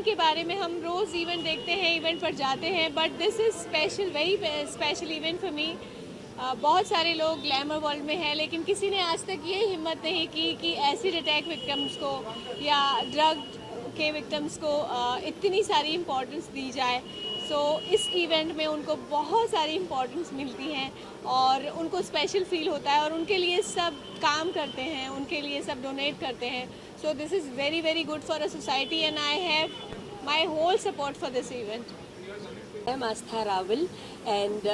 के बारे में हम रोज़ इवेंट देखते हैं, इवेंट पर जाते हैं, but this is special, very special event for me. बहुत सारे लोग ग्लैमर वर्ल्ड में हैं, लेकिन किसी ने आज तक ये हिम्मत नहीं की कि एसिड अटैक विक्टिम्स को या ड्रग के विक्टिम्स को इतनी सारी इम्पोर्टेंस दी जाए। सो इस इवेंट में उनको बहुत सारी इम्पोर्टेंस मिलती हैं और उनको स्पेशल फील होता है और उनके लिए सब काम करते हैं, उनके लिए सब डोनेट करते हैं। So this is very very good for a society and I have my whole support for this event. I am Aastha Rawal and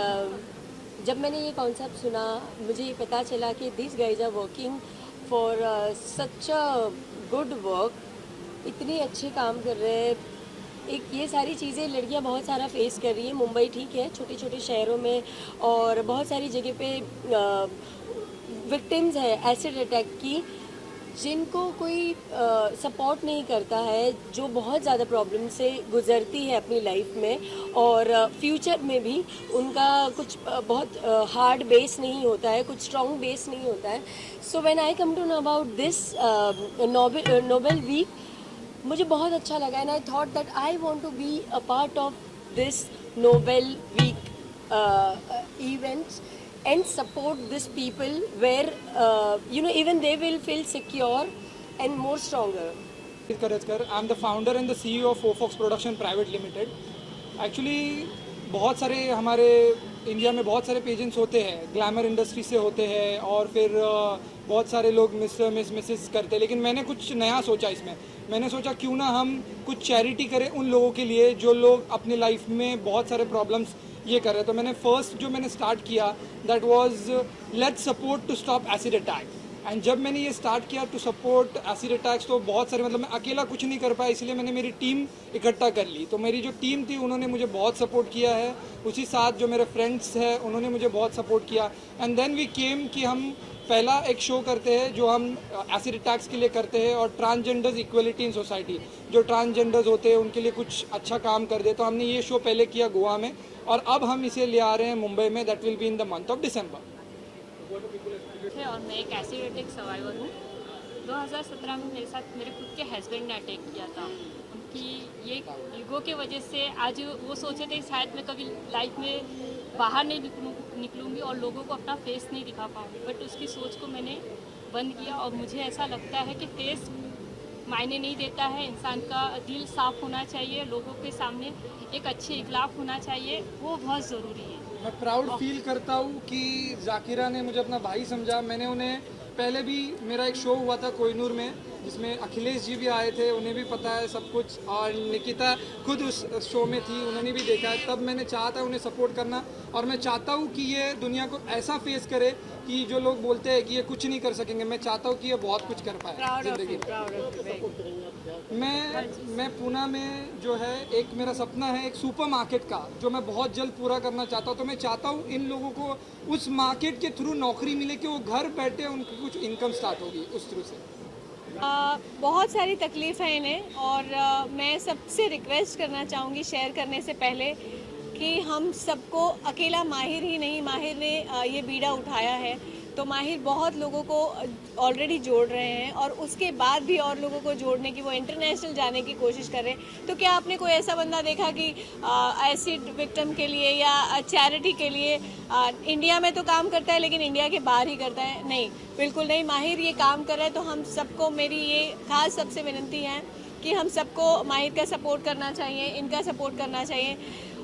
जब मैंने ये कॉन्सेप्ट सुना, मुझे ये पता चला कि this guys are working for such a good work, इतने अच्छे काम कर रहे हैं। एक ये सारी चीज़ें लड़कियां बहुत सारा फेस कर रही हैं। मुंबई ठीक है, छोटे छोटे शहरों में और बहुत सारी जगह पे विक्टिम्स है एसिड अटैक की, जिनको कोई सपोर्ट नहीं करता है, जो बहुत ज़्यादा प्रॉब्लम से गुजरती है अपनी लाइफ में और फ्यूचर में भी उनका कुछ बहुत हार्ड बेस नहीं होता है, कुछ स्ट्रॉन्ग बेस नहीं होता है। So when I come to know about this noble week, मुझे बहुत अच्छा लगा and I thought that I want to be a part of this noble week events and support these people where even they will feel secure and more stronger. Karajkar, I'm the founder and the CEO of Fofox Production Private Limited. Actually बहुत सारे हमारे India में बहुत सारे pageants होते हैं, glamour industry से होते हैं और फिर बहुत सारे लोग मिसेस करते हैं, लेकिन मैंने कुछ नया सोचा इसमें। मैंने सोचा क्यों ना हम कुछ चैरिटी करें उन लोगों के लिए जो लोग अपनी लाइफ में बहुत सारे प्रॉब्लम्स ये कर रहे हैं। तो मैंने फर्स्ट जो मैंने स्टार्ट किया that was let's support to stop acid attack. And जब मैंने ये स्टार्ट किया टू सपोर्ट एसिड अटैक्स, तो बहुत सारे मैं अकेला कुछ नहीं कर पाया, इसलिए मैंने मेरी टीम इकट्ठा कर ली। तो मेरी जो टीम थी उन्होंने मुझे बहुत सपोर्ट किया है, उसी साथ जो मेरे फ्रेंड्स हैं उन्होंने मुझे बहुत सपोर्ट किया। एंड देन वी केम कि हम पहला एक शो करते हैं जो हम एसिड अटैक्स के लिए करते हैं और ट्रांसजेंडर्स इक्वलिटी इन सोसाइटी, जो ट्रांसजेंडर्स होते हैं उनके लिए कुछ अच्छा काम कर दे। तो हमने ये शो पहले किया गोवा में और अब हम इसे ले आ रहे हैं मुंबई में, that will be in the month of December. और मैं एक एसिड अटैक सर्वाइवर हूँ। 2017 में मेरे साथ मेरे खुद के हस्बैंड ने अटैक किया था। उनकी ये ईगो के वजह से आज वो सोचे थे शायद मैं कभी लाइफ में बाहर नहीं निकलूँगी और लोगों को अपना फेस नहीं दिखा पाऊँगी, बट उसकी सोच को मैंने बंद किया। और मुझे ऐसा लगता है कि फेस मायने नहीं देता है, इंसान का दिल साफ़ होना चाहिए, लोगों के सामने एक अच्छे इखलाक होना चाहिए, वो बहुत ज़रूरी है। मैं प्राउड फील करता हूँ कि जाकिरा ने मुझे अपना भाई समझा। मैंने उन्हें पहले भी, मेरा एक शो हुआ था कोहिनूर में जिसमें अखिलेश जी भी आए थे, उन्हें भी पता है सब कुछ, और निकिता खुद उस शो में थी, उन्होंने भी देखा है। तब मैंने चाहा था उन्हें सपोर्ट करना और मैं चाहता हूँ कि ये दुनिया को ऐसा फेस करे कि जो लोग बोलते हैं कि ये कुछ नहीं कर सकेंगे, मैं चाहता हूँ कि ये बहुत कुछ कर पाए जिंदगी में। मैं पूना में जो है एक मेरा सपना है एक सुपर मार्केट का, जो मैं बहुत जल्द पूरा करना चाहता हूँ। तो मैं चाहता हूँ इन लोगों को उस मार्केट के थ्रू नौकरी मिले कि वो घर बैठे उनकी कुछ इनकम स्टार्ट होगी उस थ्रू से। बहुत सारी तकलीफ़ है इन्हें और मैं सबसे रिक्वेस्ट करना चाहूँगी शेयर करने से पहले कि हम सबको, अकेला माहिर ही नहीं, माहिर ने ये बीड़ा उठाया है, तो माहिर बहुत लोगों को ऑलरेडी जोड़ रहे हैं और उसके बाद भी और लोगों को जोड़ने की, वो इंटरनेशनल जाने की कोशिश कर रहे हैं। तो क्या आपने कोई ऐसा बंदा देखा कि एसिड विक्टिम के लिए या चैरिटी के लिए इंडिया में तो काम करता है लेकिन इंडिया के बाहर ही करता है? नहीं, बिल्कुल नहीं। माहिर ये काम कर रहा है, तो हम सबको, मेरी ये खास सबसे विनती है कि हम सबको माहिर का सपोर्ट करना चाहिए, इनका सपोर्ट करना चाहिए।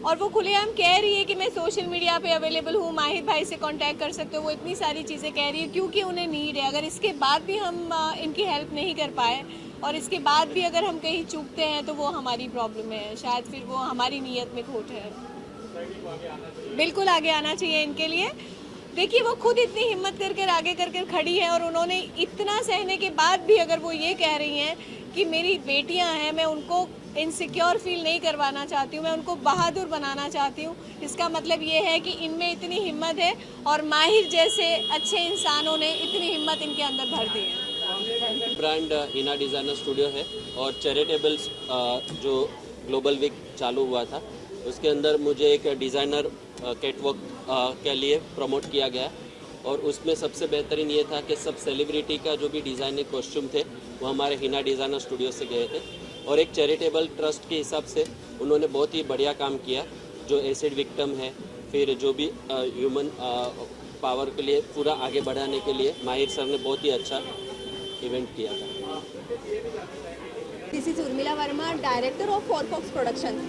और वो खुलेआम कह रही है कि मैं सोशल मीडिया पे अवेलेबल हूँ, माहिर भाई से कांटेक्ट कर सकते हो, वो इतनी सारी चीज़ें कह रही है क्योंकि उन्हें नीड है। अगर इसके बाद भी हम इनकी हेल्प नहीं कर पाए और इसके बाद भी अगर हम कहीं चूकते हैं तो वो हमारी प्रॉब्लम है, शायद फिर वो हमारी नीयत में खोट है। बिल्कुल आगे आना चाहिए इनके लिए। देखिए, वो खुद इतनी हिम्मत कर आगे कर खड़ी है और उन्होंने इतना सहने के बाद भी अगर वो ये कह रही हैं कि मेरी बेटियां हैं, मैं उनको इनसिक्योर फील नहीं करवाना चाहती हूँ, मैं उनको बहादुर बनाना चाहती हूँ, इसका मतलब ये है कि इनमें इतनी हिम्मत है और माहिर जैसे अच्छे इंसानों ने इतनी हिम्मत इनके अंदर भर दी है। ब्रांड हिना डिज़ाइनर स्टूडियो है और चैरिटेबल्स जो ग्लोबल वीक चालू हुआ था उसके अंदर मुझे एक डिज़ाइनर कैटवॉक के लिए प्रमोट किया गया और उसमें सबसे बेहतरीन ये था कि सब सेलिब्रिटी का जो भी डिज़ाइनर कॉस्ट्यूम थे वो हमारे हिना डिज़ाइनर स्टूडियो से गए थे। और एक चैरिटेबल ट्रस्ट के हिसाब से उन्होंने बहुत ही बढ़िया काम किया। जो एसिड विक्टिम है, फिर जो भी ह्यूमन पावर के लिए पूरा आगे बढ़ाने के लिए माहिर सर ने बहुत ही अच्छा इवेंट किया था। This is Urmila Verma, director of four fox production.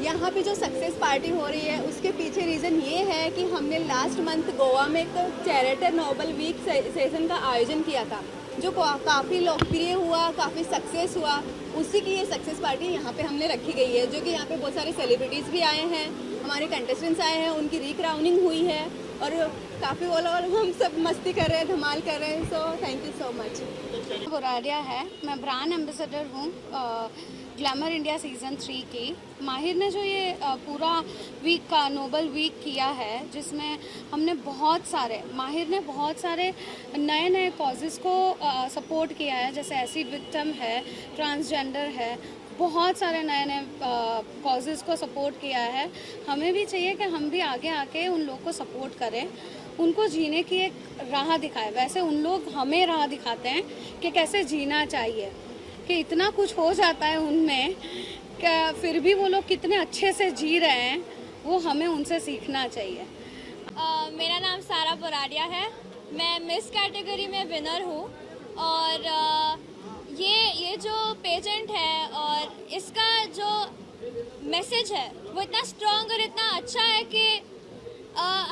यहाँ पे जो सक्सेस पार्टी हो रही है उसके पीछे रीज़न ये है कि हमने लास्ट मंथ गोवा में एक चैरिटी नोबल वीक सेशन का आयोजन किया था, जो काफ़ी लोकप्रिय हुआ, काफ़ी सक्सेस हुआ। उसी की ये सक्सेस पार्टी यहाँ पे हमने रखी गई है, जो कि यहाँ पे बहुत सारे सेलिब्रिटीज़ भी आए हैं, हमारे कंटेस्टेंट्स आए हैं, उनकी रीक्राउनिंग हुई है और काफ़ी ओवरऑल हम सब मस्ती कर रहे हैं, धमाल कर रहे हैं। So thank you so much. बुरारिया है, मैं ब्रांड एम्बेसडर हूँ ग्लैमर इंडिया सीज़न 3 की। माहिर ने जो ये पूरा वीक का नोबल वीक किया है, जिसमें हमने माहिर ने बहुत सारे नए नए कॉजेज़ को सपोर्ट किया है, जैसे एसिड विक्टिम है, ट्रांसजेंडर है, बहुत सारे नए नए कॉजेज़ को सपोर्ट किया है। हमें भी चाहिए कि हम भी आगे आके उन लोग को सपोर्ट करें, उनको जीने की एक राह दिखाएं। वैसे उन लोग हमें राह दिखाते हैं कि कैसे जीना चाहिए, कि इतना कुछ हो जाता है उनमें, फिर भी वो लोग कितने अच्छे से जी रहे हैं, वो हमें उनसे सीखना चाहिए। मेरा नाम सारा बुरारिया है, मैं मिस कैटेगरी में विनर हूँ और ये जो पेजेंट है और इसका जो मैसेज है वो इतना स्ट्रॉन्ग और इतना अच्छा है कि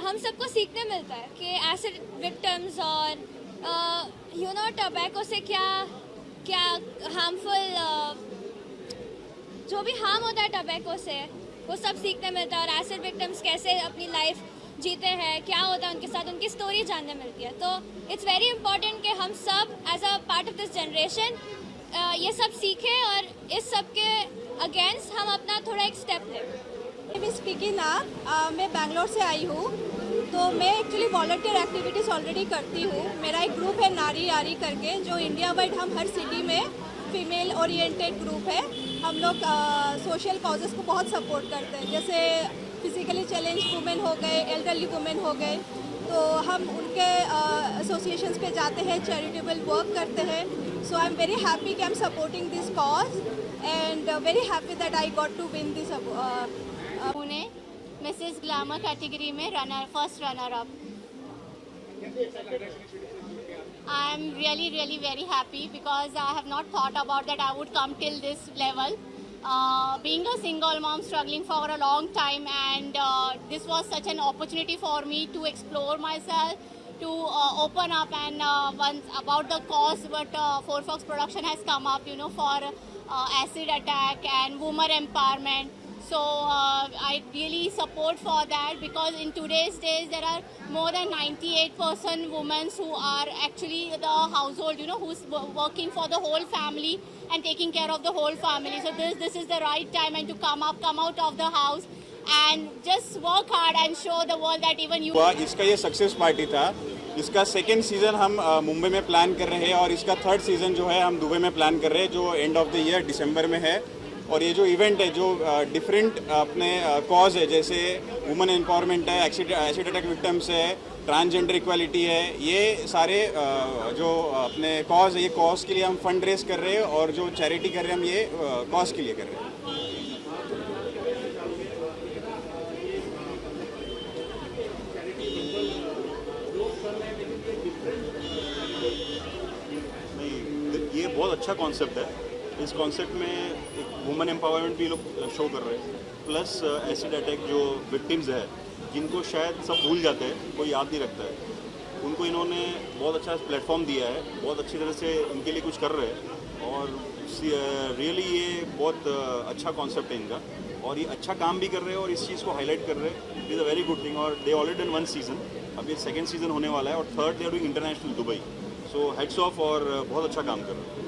हम सबको सीखने मिलता है कि एसिड विक्टिम्स और टबैको से क्या हार्मफुल जो भी हार्म होता है टबैको से, वो सब सीखने मिलता है। और एसिड विक्टिम्स कैसे अपनी लाइफ जीते हैं, क्या होता है उनके साथ, उनकी स्टोरी जानने मिलती है। तो इट्स वेरी इंपॉर्टेंट कि हम सब as a part of this generation ये सब सीखें और इस सब के अगेंस्ट हम अपना थोड़ा एक स्टेप लें। मैं स्पीकिंग नाम मैं बैंगलोर से आई हूँ, तो मैं एक्चुअली वॉलंटियर एक्टिविटीज़ ऑलरेडी करती हूँ। मेरा एक ग्रुप है नारी यारी करके, जो इंडिया वाइड हम हर सिटी में फीमेल ओरिएंटेड ग्रुप है। हम लोग सोशल कॉजेज़ को बहुत सपोर्ट करते हैं, जैसे फिजिकली चैलेंज वुमेन हो गए, एल्डरली वुमेन हो गए, तो हम उनके एसोसिएशंस पे जाते हैं, चैरिटेबल वर्क करते हैं। So I am very happy कि I am supporting this cause and very happy that I got to win this. Pune Mrs glamour category में first runner up. I am really very happy because I have not thought about that I would come till this level. Being a single mom struggling for a long time, and this was such an opportunity for me to explore myself, to open up, and once about the cause what Four Fox Production has come up, for acid attack and women empowerment. So I really support for that, because in today's days there are more than 98% women who are actually the household, who's working for the whole family and taking care of the whole family. So this is the right time and to come out of the house and just work hard and show the world that even you. इसका ये success party था। इसका second season हम मुंबई में plan कर रहे हैं और इसका थर्ड सीज़न जो है हम दुबई में प्लान कर रहे हैं, जो एंड ऑफ द ईयर दिसंबर में है। और ये जो इवेंट है, जो डिफरेंट अपने कॉज है, जैसे वुमेन एम्पावरमेंट है, एसिड अटैक विक्टिम्स है, ट्रांसजेंडर इक्वालिटी है, ये सारे जो अपने कॉज है, ये कॉज के लिए हम फंड रेज कर रहे हैं और जो चैरिटी कर रहे हैं हम ये कॉज के लिए कर रहे हैं। ये बहुत अच्छा कॉन्सेप्ट है। इस कॉन्सेप्ट में एक वुमेन एम्पावरमेंट भी लोग शो कर रहे हैं, प्लस एसिड अटैक जो विक्टिम्स है, जिनको शायद सब भूल जाते हैं, कोई याद नहीं रखता है, उनको इन्होंने बहुत अच्छा प्लेटफॉर्म दिया है, बहुत अच्छी तरह से उनके लिए कुछ कर रहे हैं। और रियली ये बहुत अच्छा कॉन्सेप्ट है इनका, और ये अच्छा काम भी कर रहे हैं और इस चीज़ को हाईलाइट कर रहे हैं। It is a very good thing. और दे ऑलरेडी डन 1 सीज़न, अब ये सेकेंड सीज़न होने वाला है और third they are doing international Dubai. So heads off, और बहुत अच्छा काम कर रहे हैं।